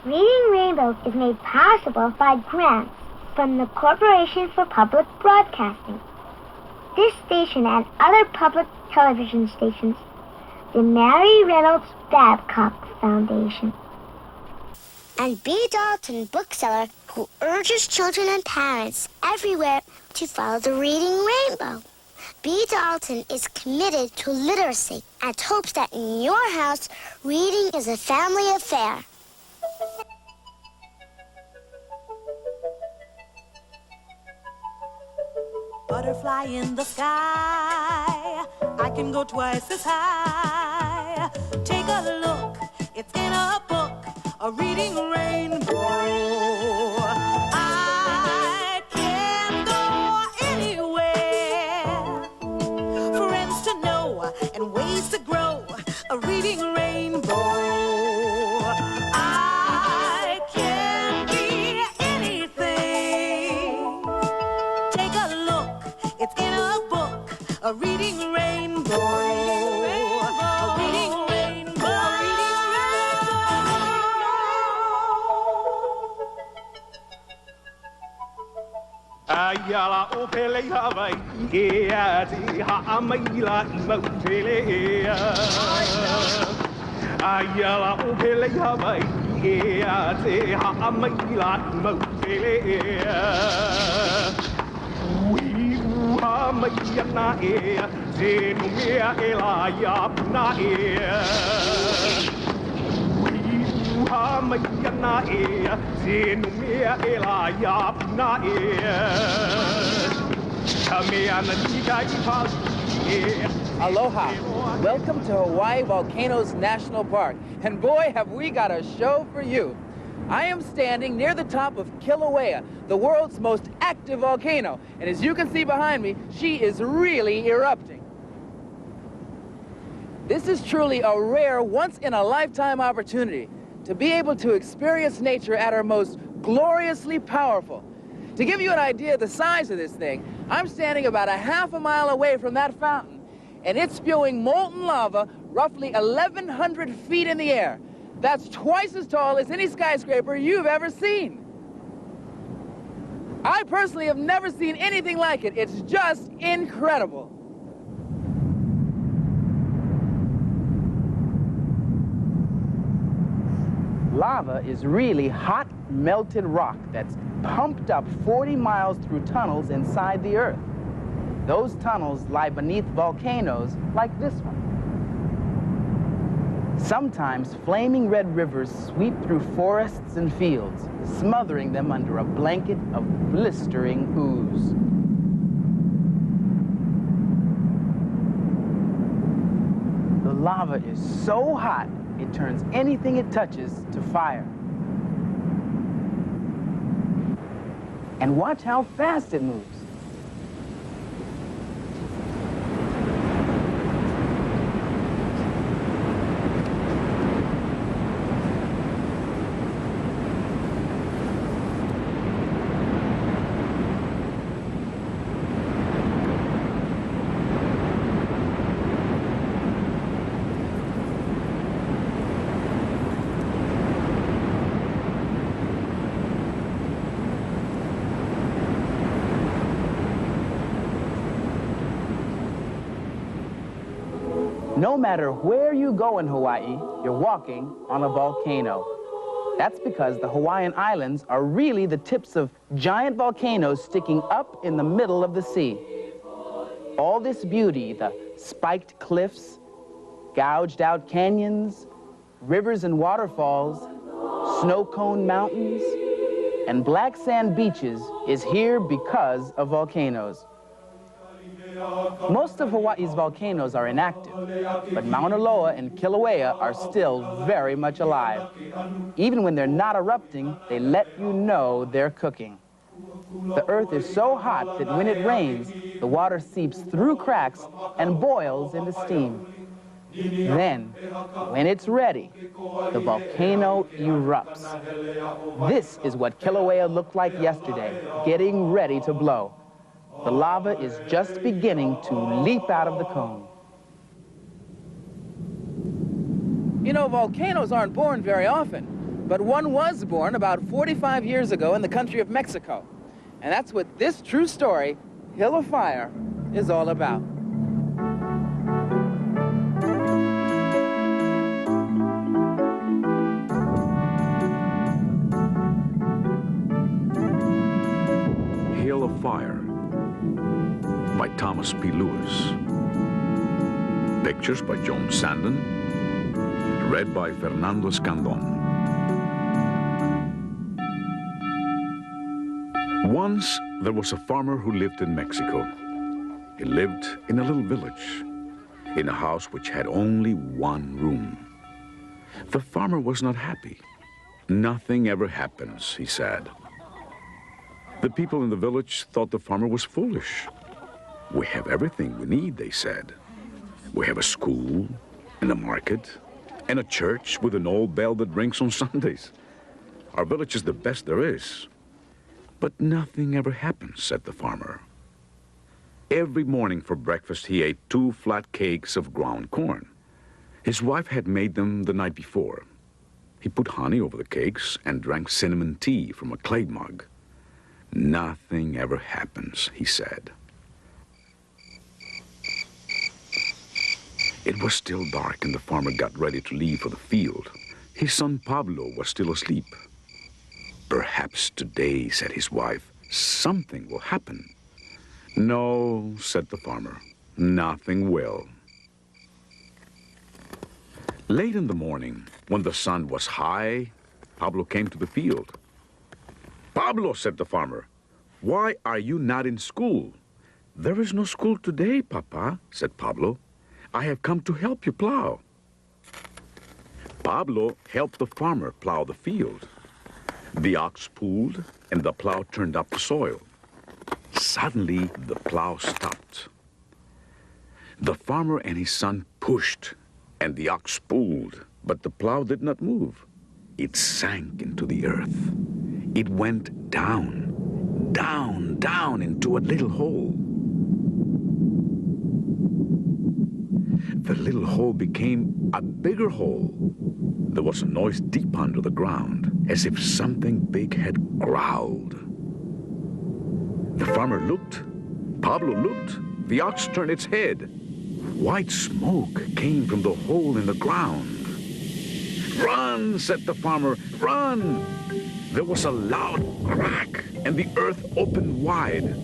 Reading Rainbow is made possible by grants from the Corporation for Public Broadcasting, this station and other public television stations, the Mary Reynolds Babcock Foundation, and B. Dalton, bookseller, who urges children and parents everywhere to follow the Reading Rainbow. B. Dalton is committed to literacy and hopes that in your house, reading is a family affair. Butterfly in the sky, I can go twice as high. Take a look, it's in a book, a reading rainbow. I can go anywhere, friends to know and ways to grow, a reading rainbow. I can be anything. Take a look, it's in a book, a reading rainbow. A reading rainbow. A reading rainbow. Ayala opele havai ea ti ha amaila motele Ayala opele havai ea ti ha amaila motele Mayana ea, Zenumia Elaya Puna ea. Mayana ea, Zenumia Elaya Puna ea. Kameana Niga ea. Aloha. Welcome to Hawaii Volcanoes National Park. And boy, have we got a show for you. I am standing near the top of Kilauea, the world's most active volcano. And as you can see behind me, she is really erupting. This is truly a rare, once-in-a-lifetime opportunity to be able to experience nature at her most gloriously powerful. To give you an idea of the size of this thing, I'm standing about a half a mile away from that fountain, and it's spewing molten lava roughly 1,100 feet in the air. That's twice as tall as any skyscraper you've ever seen. I personally have never seen anything like it. It's just incredible. Lava is really hot, melted rock that's pumped up 40 miles through tunnels inside the earth. Those tunnels lie beneath volcanoes like this one. Sometimes flaming red rivers sweep through forests and fields, smothering them under a blanket of blistering ooze. The lava is so hot, it turns anything it touches to fire. And watch how fast it moves. No matter where you go in Hawaii, you're walking on a volcano. That's because the Hawaiian Islands are really the tips of giant volcanoes sticking up in the middle of the sea. All this beauty, the spiked cliffs, gouged out canyons, rivers and waterfalls, snow-cone mountains, and black sand beaches is here because of volcanoes. Most of Hawaii's volcanoes are inactive, but Mauna Loa and Kilauea are still very much alive. Even when they're not erupting, they let you know they're cooking. The earth is so hot that when it rains, the water seeps through cracks and boils into steam. Then, when it's ready, the volcano erupts. This is what Kilauea looked like yesterday, getting ready to blow. The lava is just beginning to leap out of the cone. You know, volcanoes aren't born very often. but one was born about 45 years ago in the country of Mexico. And that's what this true story, Hill of Fire, is all about. Hill of Fire by Thomas P. Lewis. Pictures by Joan Sandon. Read by Fernando Escandon. Once there was a farmer who lived in Mexico. He lived in a little village, in a house which had only one room. The farmer was not happy. Nothing ever happens, he said. The people in the village thought the farmer was foolish. We have everything we need, they said. We have a school, and a market, and a church with an old bell that rings on Sundays. Our village is the best there is. But nothing ever happens, said the farmer. Every morning for breakfast, he ate 2 flat cakes of ground corn. His wife had made them the night before. He put honey over the cakes and drank cinnamon tea from a clay mug. Nothing ever happens, he said. It was still dark and the farmer got ready to leave for the field. His son Pablo was still asleep. Perhaps today, said his wife, something will happen. No, said the farmer, nothing will. Late in the morning, when the sun was high, Pablo came to the field. Pablo, said the farmer, why are you not in school? There is no school today, Papa, said Pablo. I have come to help you plow. Pablo helped the farmer plow the field. The ox pulled, and the plow turned up the soil. Suddenly, the plow stopped. The farmer and his son pushed, and the ox pulled, but the plow did not move. It sank into the earth. It went down, down, down into a little hole. The little hole became a bigger hole. There was a noise deep under the ground, as if something big had growled. The farmer looked. Pablo looked. The ox turned its head. White smoke came from the hole in the ground. Run, said the farmer, run! There was a loud crack, and the earth opened wide.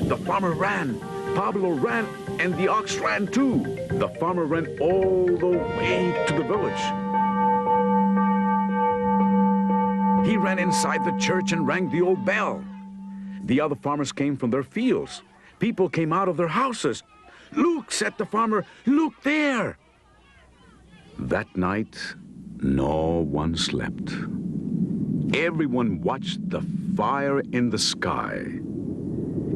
The farmer ran. Pablo ran, and the ox ran too. The farmer ran all the way to the village. He ran inside the church and rang the old bell. The other farmers came from their fields. People came out of their houses. Look, said the farmer, look there. That night, no one slept. Everyone watched the fire in the sky.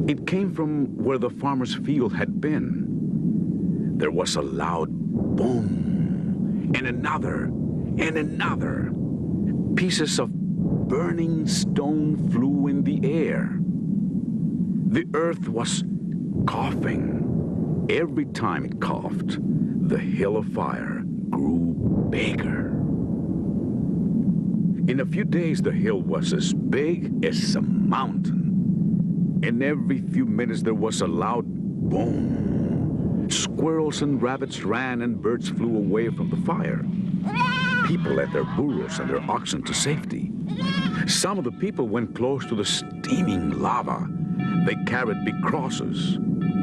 It came from where the farmer's field had been. There was a loud boom, and another, and another. Pieces of burning stone flew in the air. The earth was coughing. Every time it coughed, the hill of fire grew bigger. In a few days, the hill was as big as a mountain. And every few minutes, there was a loud boom. Squirrels and rabbits ran and birds flew away from the fire. People led their burros and their oxen to safety. Some of the people went close to the steaming lava. They carried big crosses.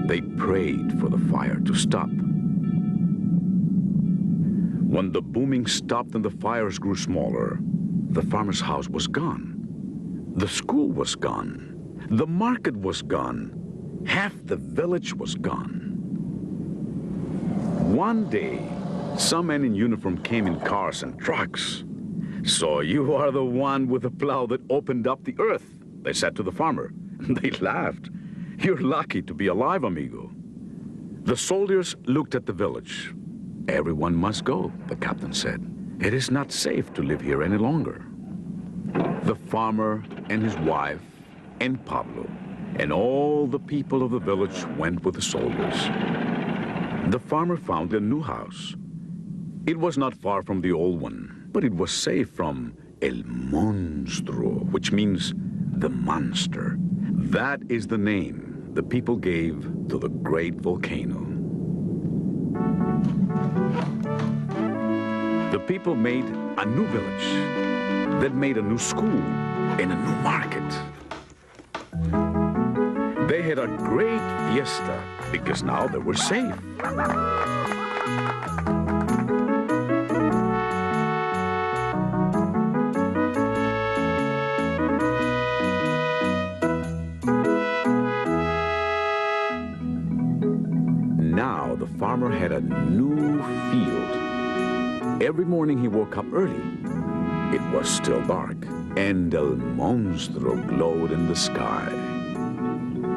They prayed for the fire to stop. When the booming stopped and the fires grew smaller, the farmer's house was gone. The school was gone. The market was gone. Half the village was gone. One day, some men in uniform came in cars and trucks. So you are the one with the plow that opened up the earth, they said to the farmer. They laughed. You're lucky to be alive, amigo. The soldiers looked at the village. Everyone must go, the captain said. It is not safe to live here any longer. The farmer and his wife and Pablo and all the people of the village went with the soldiers. The farmer found a new house. It was not far from the old one, but it was safe from El Monstruo, which means the monster. That is the name the people gave to the great volcano. The people made a new village, then made a new school and a new market. They had a great fiesta because now they were safe. Now the farmer had a new field. Every morning he woke up early. It was still dark, and El Monstruo glowed in the sky.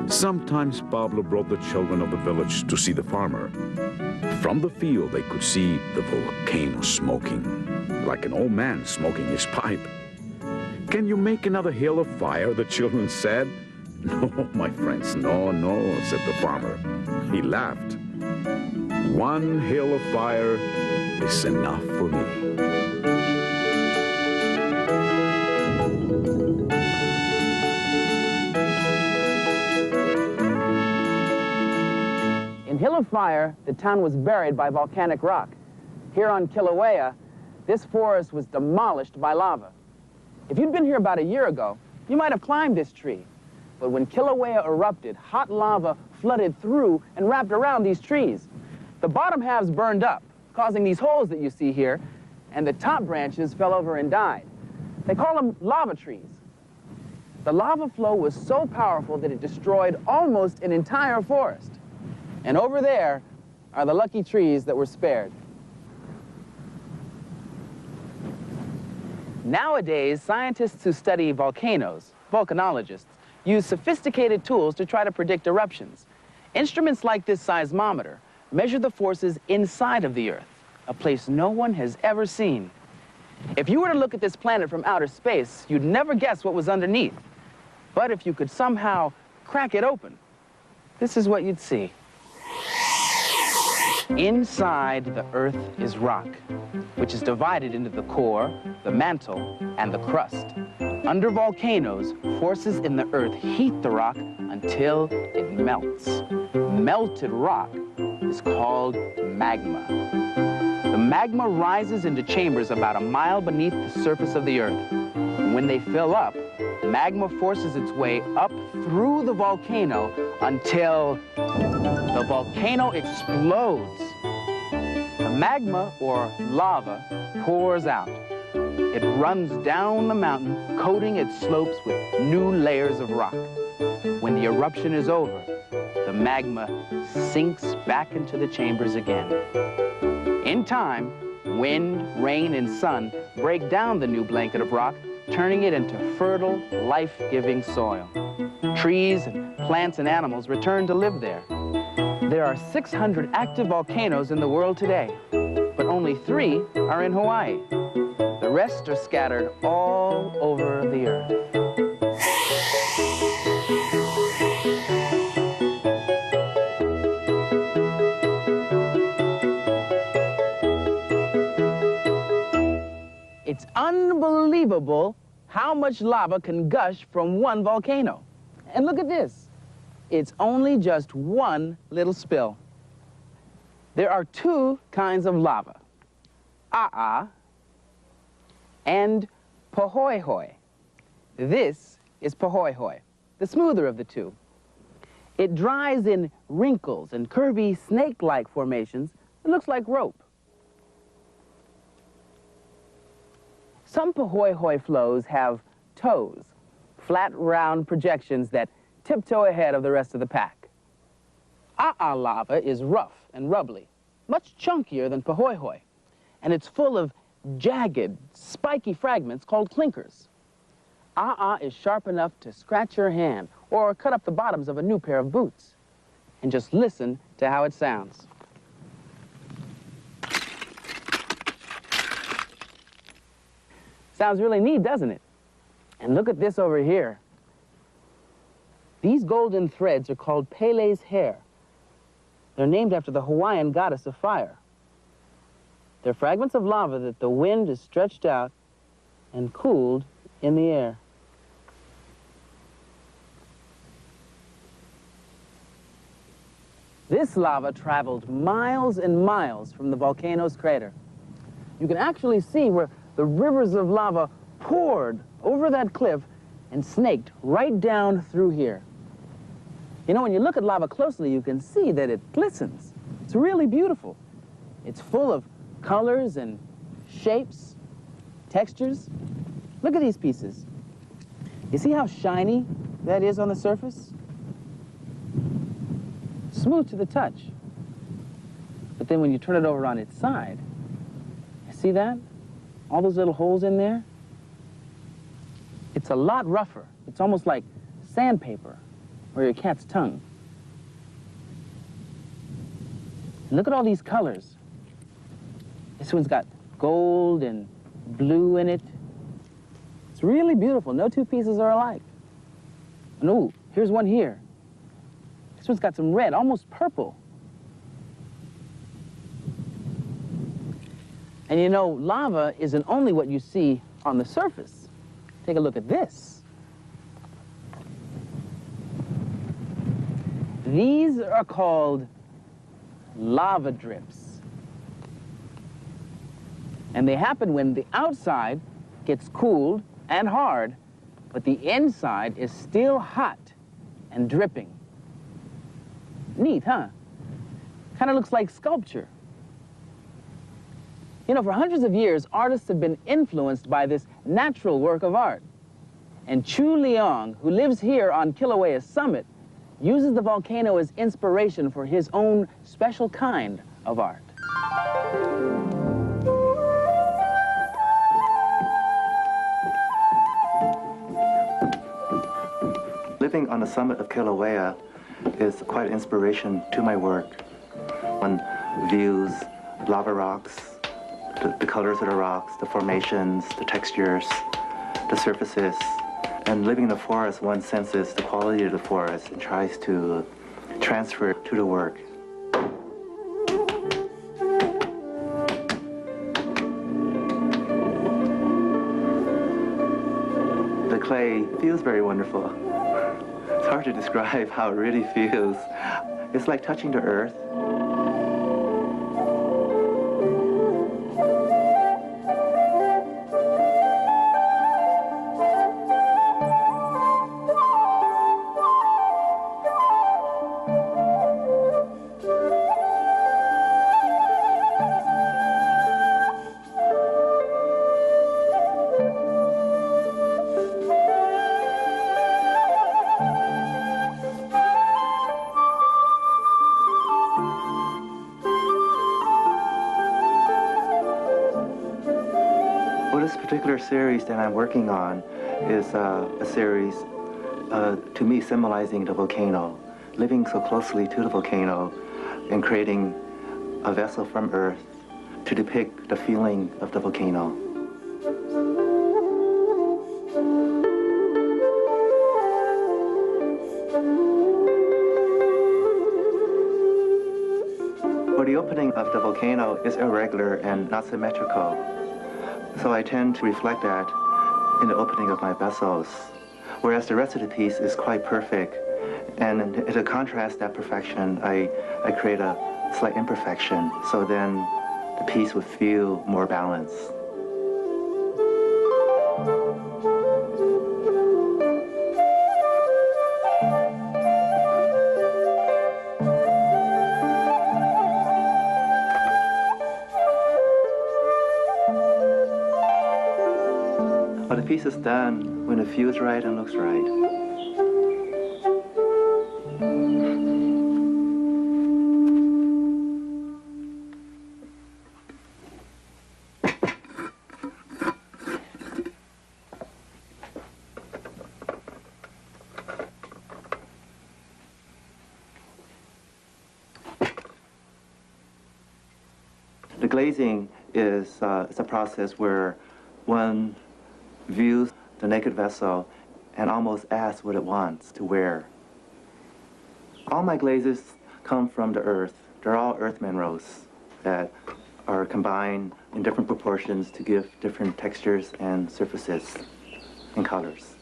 Sometimes Pablo brought the children of the village to see the farmer. From the field, they could see the volcano smoking, like an old man smoking his pipe. "Can you make another hill of fire?" the children said. "No, my friends, no, no," said the farmer. He laughed. "One hill of fire is enough for me." In Hill of Fire, the town was buried by volcanic rock. Here on Kilauea, this forest was demolished by lava. If you'd been here about a year ago, you might have climbed this tree. But when Kilauea erupted, hot lava flooded through and wrapped around these trees. The bottom halves burned up, causing these holes that you see here, and the top branches fell over and died. They call them lava trees. The lava flow was so powerful that it destroyed almost an entire forest. And over there are the lucky trees that were spared. Nowadays, scientists who study volcanoes, volcanologists, use sophisticated tools to try to predict eruptions. Instruments like this seismometer measure the forces inside of the Earth, a place no one has ever seen. If you were to look at this planet from outer space, you'd never guess what was underneath. But if you could somehow crack it open, this is what you'd see. Inside the Earth is rock, which is divided into the core, the mantle, and the crust. Under volcanoes, forces in the Earth heat the rock until it melts. Melted rock is called magma. The magma rises into chambers about a mile beneath the surface of the Earth. When they fill up, magma forces its way up through the volcano until the volcano explodes. The magma, or lava, pours out. It runs down the mountain, coating its slopes with new layers of rock. When the eruption is over, the magma sinks back into the chambers again. In time, wind, rain, and sun break down the new blanket of rock, turning it into fertile, life-giving soil. Trees, and plants, and animals return to live there. There are 600 active volcanoes in the world today, but only 3 are in Hawaii. The rest are scattered all over the Earth. It's unbelievable how much lava can gush from one volcano. And look at this. It's only just one little spill. There are 2 kinds of lava, A'a and Pahoehoe. This is Pahoehoe, the smoother of the 2. It dries in wrinkles and curvy snake-like formations that looks like rope. Some Pahoehoe flows have toes, flat, round projections that tiptoe ahead of the rest of the pack. A'a lava is rough and rubbly, much chunkier than Pahoehoe, and it's full of jagged, spiky fragments called clinkers. A'a is sharp enough to scratch your hand or cut up the bottoms of a new pair of boots. And just listen to how it sounds. Sounds really neat, doesn't it? And look at this over here. These golden threads are called Pele's hair. They're named after the Hawaiian goddess of fire. They're fragments of lava that the wind has stretched out and cooled in the air. This lava traveled miles and miles from the volcano's crater. You can actually see where the rivers of lava poured over that cliff and snaked right down through here. You know, when you look at lava closely, you can see that it glistens. It's really beautiful. It's full of colors and shapes, textures. Look at these pieces. You see how shiny that is on the surface? Smooth to the touch. But then when you turn it over on its side, you see that? All those little holes in there? It's a lot rougher. It's almost like sandpaper or your cat's tongue. And look at all these colors. This one's got gold and blue in it. It's really beautiful. No two pieces are alike. And ooh, here's one here. This one's got some red, almost purple. And you know, lava isn't only what you see on the surface. Take a look at this. These are called lava drips. And they happen when the outside gets cooled and hard, but the inside is still hot and dripping. Neat, huh? Kind of looks like sculpture. You know, for hundreds of years, artists have been influenced by this natural work of art. And Chu Leong, who lives here on Kilauea Summit, uses the volcano as inspiration for his own special kind of art. Living on the summit of Kilauea is quite an inspiration to my work. One views lava rocks, the colors of the rocks, the formations, the textures, the surfaces. And living in the forest, one senses the quality of the forest and tries to transfer it to the work. The clay feels very wonderful. It's hard to describe how it really feels. It's like touching the earth. Series that I'm working on is a series to me symbolizing the volcano, living so closely to the volcano and creating a vessel from earth to depict the feeling of the volcano. For the opening of the volcano is irregular and not symmetrical. So I tend to reflect that in the opening of my vessels, whereas the rest of the piece is quite perfect. And to contrast that perfection, I create a slight imperfection, so then the piece would feel more balanced. The piece is done when it feels right and looks right. The glazing is it's a process where one views the naked vessel and almost asks what it wants to wear. All my glazes come from the earth. They're all earth minerals that are combined in different proportions to give different textures and surfaces and colors.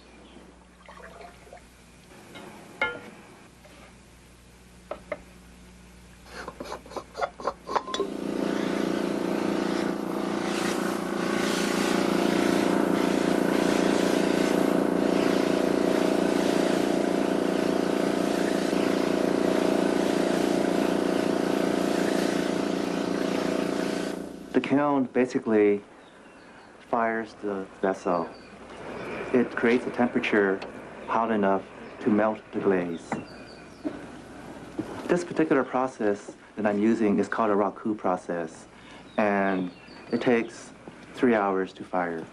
The kiln basically fires the vessel. It creates a temperature hot enough to melt the glaze. This particular process that I'm using is called a raku process, and it takes 3 hours to fire.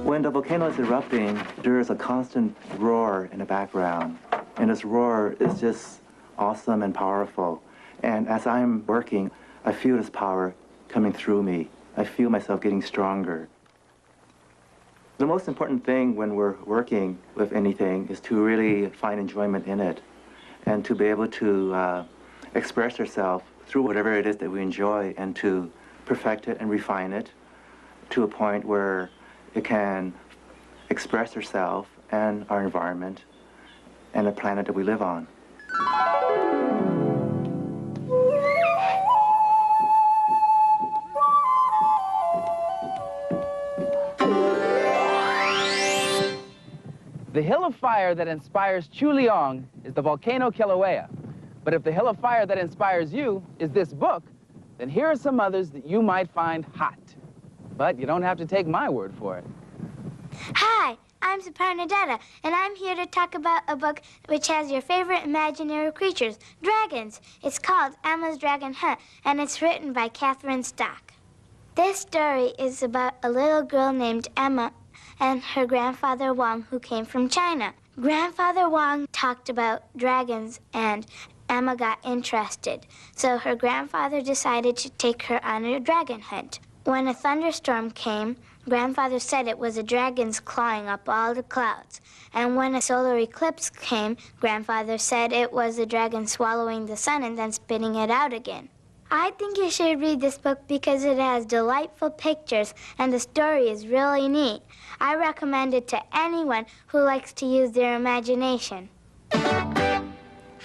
When the volcano is erupting, there is a constant roar in the background. And this roar is just awesome and powerful. And as I'm working, I feel this power coming through me. I feel myself getting stronger. The most important thing when we're working with anything is to really find enjoyment in it and to be able to express ourselves through whatever it is that we enjoy and to perfect it and refine it to a point where it can express ourselves and our environment and the planet that we live on. The hill of fire that inspires Chu Leong is the volcano Kilauea. But if the hill of fire that inspires you is this book, then here are some others that you might find hot. But you don't have to take my word for it. Hi, I'm Saparnadetta, and I'm here to talk about a book which has your favorite imaginary creatures, dragons. It's called Emma's Dragon Hunt, and it's written by Catherine Stock. This story is about a little girl named Emma and her grandfather Wang, who came from China. Grandfather Wang talked about dragons, and Emma got interested. So her grandfather decided to take her on a dragon hunt. When a thunderstorm came, Grandfather said it was the dragons clawing up all the clouds. And when a solar eclipse came, Grandfather said it was the dragon swallowing the sun and then spitting it out again. I think you should read this book because it has delightful pictures and the story is really neat. I recommend it to anyone who likes to use their imagination.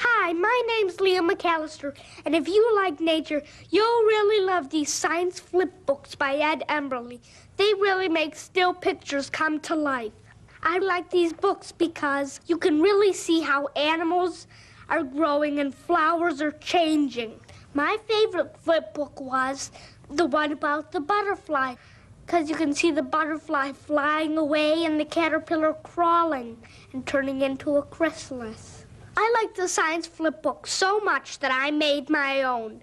Hi, my name's Leah McAllister, and if you like nature, you'll really love these science flip books by Ed Emberley. They really make still pictures come to life. I like these books because you can really see how animals are growing and flowers are changing. My favorite flip book was the one about the butterfly, because you can see the butterfly flying away and the caterpillar crawling and turning into a chrysalis. I like the science flip book so much that I made my own.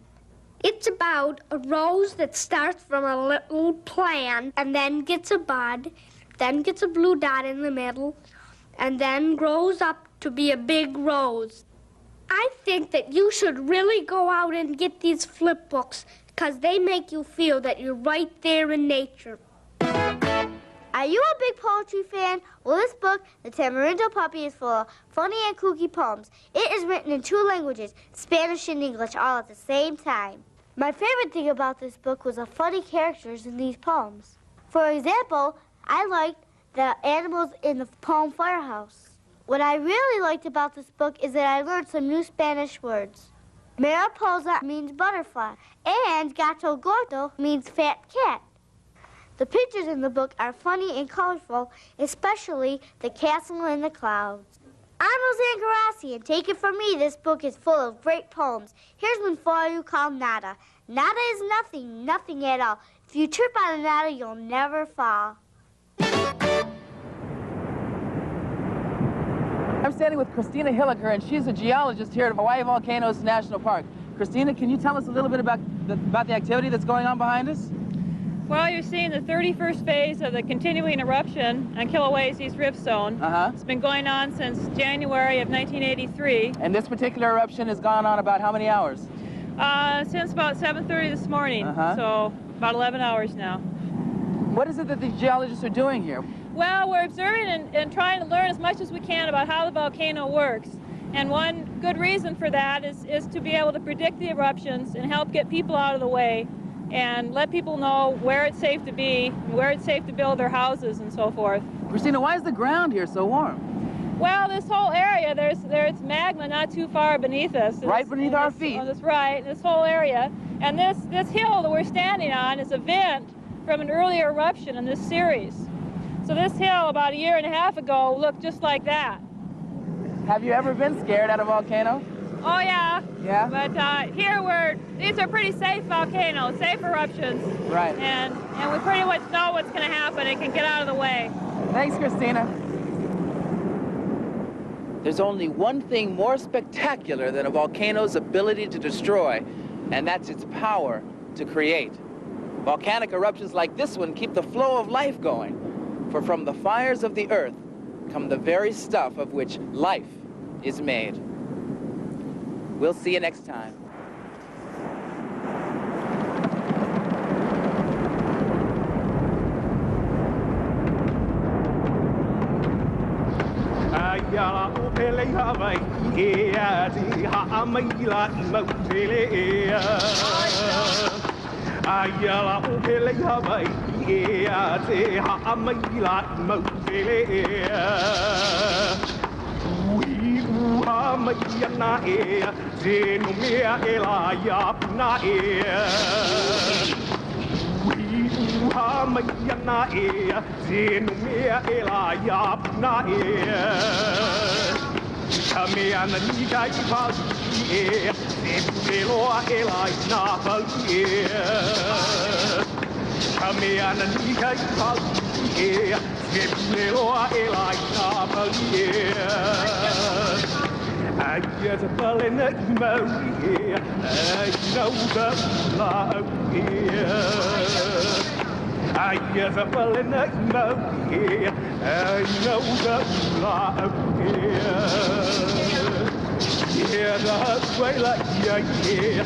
It's about a rose that starts from a little plant and then gets a bud, then gets a blue dot in the middle, and then grows up to be a big rose. I think that you should really go out and get these flip books because they make you feel that you're right there in nature. Are you a big poetry fan? Well, this book, The Tamarindo Puppy, is full of funny and kooky poems. It is written in 2 languages, Spanish and English, all at the same time. My favorite thing about this book was the funny characters in these poems. For example, I liked the animals in the poem Firehouse. What I really liked about this book is that I learned some new Spanish words. Mariposa means butterfly, and gato gordo means fat cat. The pictures in the book are funny and colorful, especially the castle in the clouds. I'm Roseanne Garassi, and take it from me, this book is full of great poems. Here's one for you called Nada. Nada is nothing, nothing at all. If you trip on a nada, you'll never fall. I'm standing with Christina Hilliker, and she's a geologist here at Hawaii Volcanoes National Park. Christina, can you tell us a little bit about about the activity that's going on behind us? Well, you're seeing the 31st phase of the continuing eruption on Kilauea's East Rift Zone. It's been going on since January of 1983. And this particular eruption has gone on about how many hours? Since about 7:30 this morning, so about 11 hours now. What is it that the geologists are doing here? Well, we're observing and trying to learn as much as we can about how the volcano works. And one good reason for that is to be able to predict the eruptions and help get people out of the way and let people know where it's safe to be, where it's safe to build their houses and so forth. Christina, why is the ground here so warm? Well, this whole area, there's magma not too far beneath us. Right beneath our feet. That's right, this whole area. And this hill that we're standing on is a vent from an earlier eruption in this series. So this hill about a year and a half ago looked just like that. Have you ever been scared at a volcano? Oh yeah. Yeah? But here these are pretty safe volcanoes, safe eruptions. Right. And we pretty much know what's going to happen and can get out of the way. Thanks, Christina. There's only one thing more spectacular than a volcano's ability to destroy, and that's its power to create. Volcanic eruptions like this one keep the flow of life going, for from the fires of the earth come the very stuff of which life is made. We'll see you next time. Ayala upele Hawaii, ati ha'amaila imautelea. Ayala upele Hawaii, ati ha'amaila imautelea. Ui uha maiana ea, zenu mea ela ya puna ea. Uha maiana ea, zenu mea ela ya puna ea. Ka mea na nika I pali ea, zenu eloa ela I na pali ea. Ka mea na nika I pali ea, zenu eloa ela I na pali ea. Aya te pale na I mauri ea, ai na uka ula au ea. Aya te pale na I mauri ea, ai na uka ula au ea. Ea na kwaila ia ea,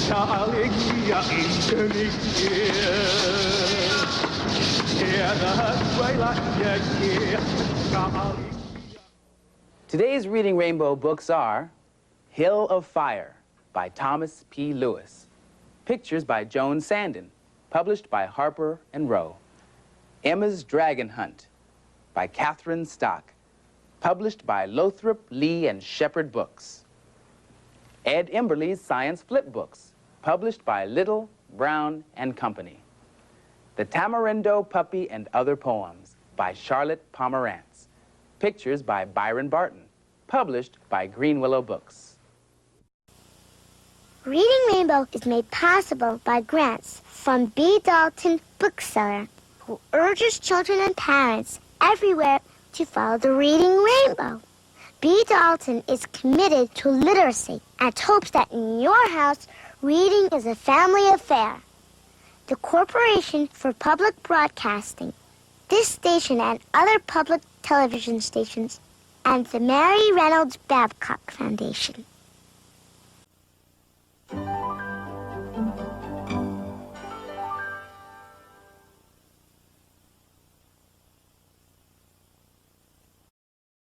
na alegria e tani ea. Ea na kwaila ia ea, na alegria. Today's Reading Rainbow books are Hill of Fire by Thomas P. Lewis, pictures by Joan Sandin, published by Harper and Row. Emma's Dragon Hunt by Catherine Stock, published by Lothrop, Lee, and Shepherd Books. Ed Emberley's Science Flip Books, published by Little, Brown, and Company. The Tamarindo Puppy and Other Poems by Charlotte Pomerantz, pictures by Byron Barton, published by Green Willow Books. Reading Rainbow is made possible by grants from B. Dalton Bookseller, who urges children and parents everywhere to follow the Reading Rainbow. B. Dalton is committed to literacy and hopes that in your house, reading is a family affair. The Corporation for Public Broadcasting, this station and other public television stations, and the Mary Reynolds Babcock Foundation.